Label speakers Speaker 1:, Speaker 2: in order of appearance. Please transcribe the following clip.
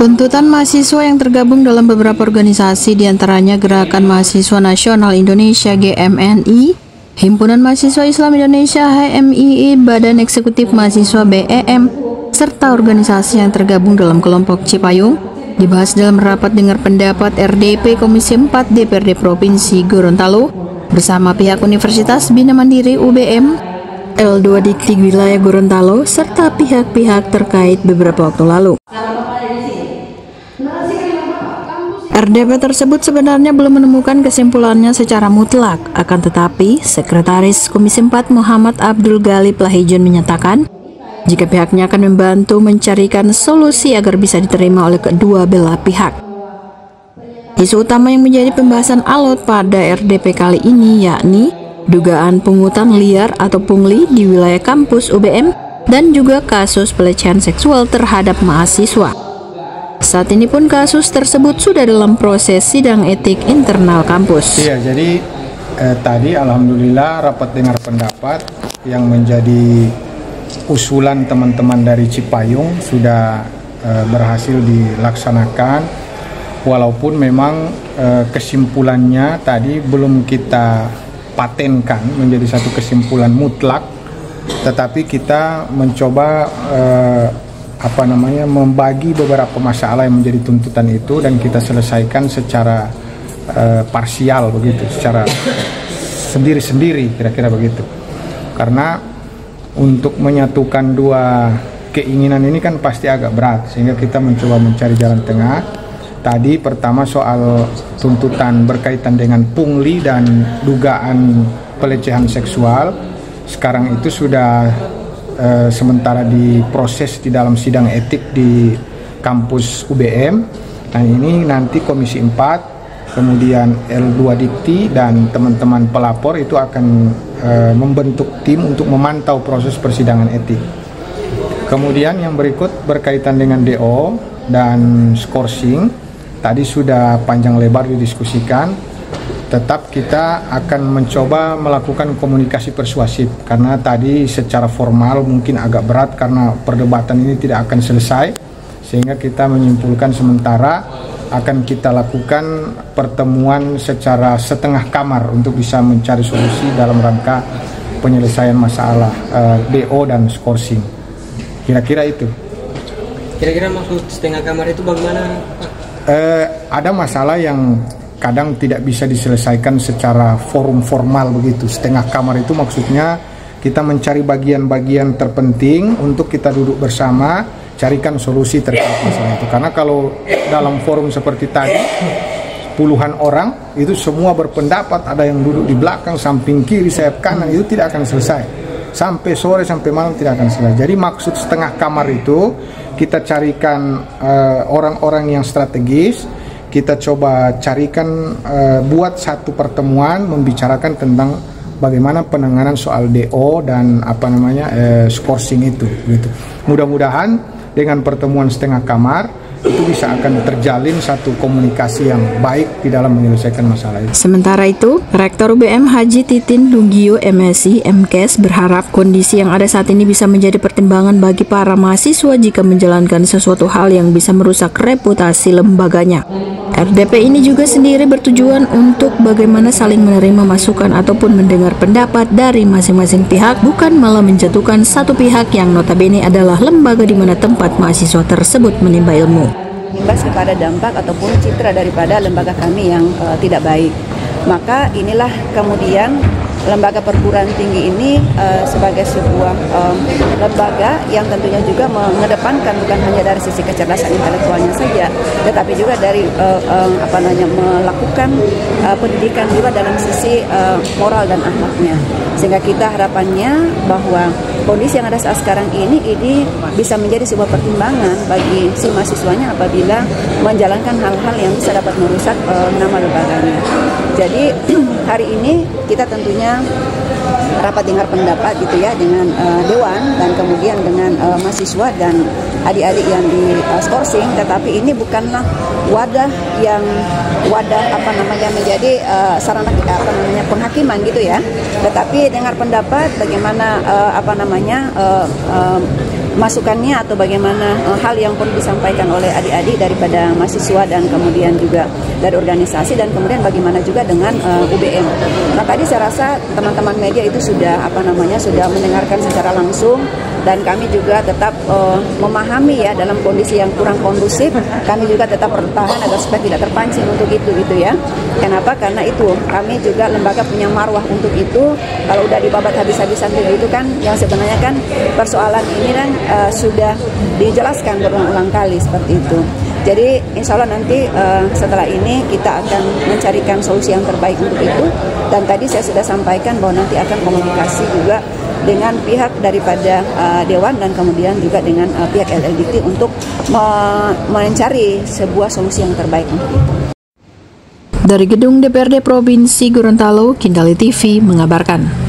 Speaker 1: Tuntutan mahasiswa yang tergabung dalam beberapa organisasi diantaranya Gerakan Mahasiswa Nasional Indonesia GMNI, Himpunan Mahasiswa Islam Indonesia HMII, Badan Eksekutif Mahasiswa BEM, serta organisasi yang tergabung dalam kelompok Cipayung dibahas dalam rapat dengar pendapat RDP Komisi 4 DPRD Provinsi Gorontalo bersama pihak Universitas Bina Mandiri UBM, L2 Dikti Wilayah Gorontalo, serta pihak-pihak terkait beberapa waktu lalu. RDP tersebut sebenarnya belum menemukan kesimpulannya secara mutlak, akan tetapi Sekretaris Komisi 4 Muhammad Abdul Ghalib Lahijun menyatakan jika pihaknya akan membantu mencarikan solusi agar bisa diterima oleh kedua belah pihak. Isu utama yang menjadi pembahasan alot pada RDP kali ini yakni dugaan pungutan liar atau pungli di wilayah kampus UBM dan juga kasus pelecehan seksual terhadap mahasiswa. Saat ini pun kasus tersebut sudah dalam proses sidang etik internal kampus.
Speaker 2: Iya, jadi tadi alhamdulillah rapat dengar pendapat yang menjadi usulan teman-teman dari Cipayung sudah berhasil dilaksanakan, walaupun memang kesimpulannya tadi belum kita patenkan menjadi satu kesimpulan mutlak, tetapi kita mencoba membagi beberapa masalah yang menjadi tuntutan itu dan kita selesaikan secara parsial begitu, secara sendiri-sendiri kira-kira begitu. Karena untuk menyatukan dua keinginan ini kan pasti agak berat, sehingga kita mencoba mencari jalan tengah. Tadi pertama soal tuntutan berkaitan dengan pungli dan dugaan pelecehan seksual, sekarang itu sudah sementara diproses di dalam sidang etik di kampus UBM. Nah, ini nanti Komisi 4, kemudian L2 Dikti dan teman-teman pelapor itu akan membentuk tim untuk memantau proses persidangan etik. Kemudian yang berikut berkaitan dengan DO dan skorsing, tadi sudah panjang lebar didiskusikan. Tetap kita akan mencoba melakukan komunikasi persuasif, karena tadi secara formal mungkin agak berat karena perdebatan ini tidak akan selesai, sehingga kita menyimpulkan sementara akan kita lakukan pertemuan secara setengah kamar untuk bisa mencari solusi dalam rangka penyelesaian masalah DO dan skorsing. Kira-kira itu.
Speaker 3: Kira-kira maksud setengah kamar itu bagaimana, Pak?
Speaker 2: Ada masalah yang kadang tidak bisa diselesaikan secara forum formal begitu. Setengah kamar itu maksudnya kita mencari bagian-bagian terpenting untuk kita duduk bersama, carikan solusi terkait masalah itu. Karena kalau dalam forum seperti tadi, puluhan orang itu semua berpendapat, ada yang duduk di belakang, samping kiri, sayap kanan, itu tidak akan selesai. Sampai sore, sampai malam tidak akan selesai. Jadi maksud setengah kamar itu kita carikan orang-orang yang strategis. Kita coba carikan buat satu pertemuan membicarakan tentang bagaimana penanganan soal DO dan skorsing itu gitu. Mudah-mudahan dengan pertemuan setengah kamar itu bisa akan terjalin satu komunikasi yang baik di dalam menyelesaikan masalah itu.
Speaker 1: Sementara itu, Rektor UBM Haji Titin Dunggio MSI MKes berharap kondisi yang ada saat ini bisa menjadi pertimbangan bagi para mahasiswa jika menjalankan sesuatu hal yang bisa merusak reputasi lembaganya. RDP ini juga sendiri bertujuan untuk bagaimana saling menerima masukan ataupun mendengar pendapat dari masing-masing pihak, bukan malah menjatuhkan satu pihak yang notabene adalah lembaga di mana tempat mahasiswa tersebut menimba ilmu.
Speaker 4: Imbas kepada dampak ataupun citra daripada lembaga kami yang tidak baik. Maka inilah kemudian lembaga perguruan tinggi ini sebagai sebuah lembaga yang tentunya juga mengedepankan bukan hanya dari sisi kecerdasan intelektualnya saja, tetapi juga dari melakukan pendidikan juga dalam sisi moral dan akhlaknya. Sehingga kita harapannya bahwa kondisi yang ada saat sekarang ini bisa menjadi sebuah pertimbangan bagi si mahasiswanya apabila menjalankan hal-hal yang bisa dapat merusak nama lembaganya. Jadi hari ini kita tentunya rapat dengar pendapat gitu ya dengan dewan dan kemudian dengan mahasiswa dan adik-adik yang di skorsing, tetapi ini bukanlah wadah menjadi sarana penghakiman gitu ya, tetapi dengar pendapat bagaimana masukannya atau bagaimana hal yang perlu disampaikan oleh adik-adik daripada mahasiswa dan kemudian juga dari organisasi dan kemudian bagaimana juga dengan UBM. Nah tadi saya rasa teman-teman media itu sudah sudah mendengarkan secara langsung dan kami juga tetap memahami ya dalam kondisi yang kurang kondusif kami juga tetap bertahan agar supaya tidak terpancing untuk itu gitu ya. Kenapa? Karena itu kami juga lembaga punya marwah untuk itu. Kalau udah dibabat habis-habisan begitu kan yang sebenarnya kan persoalan ini kan sudah dijelaskan berulang-ulang kali seperti itu. Jadi insya Allah nanti setelah ini kita akan mencarikan solusi yang terbaik untuk itu. Dan tadi saya sudah sampaikan bahwa nanti akan komunikasi juga dengan pihak daripada Dewan dan kemudian juga dengan pihak LLDT untuk mencari sebuah solusi yang terbaik untuk itu.
Speaker 1: Dari Gedung DPRD Provinsi Gorontalo, Kindali TV mengabarkan.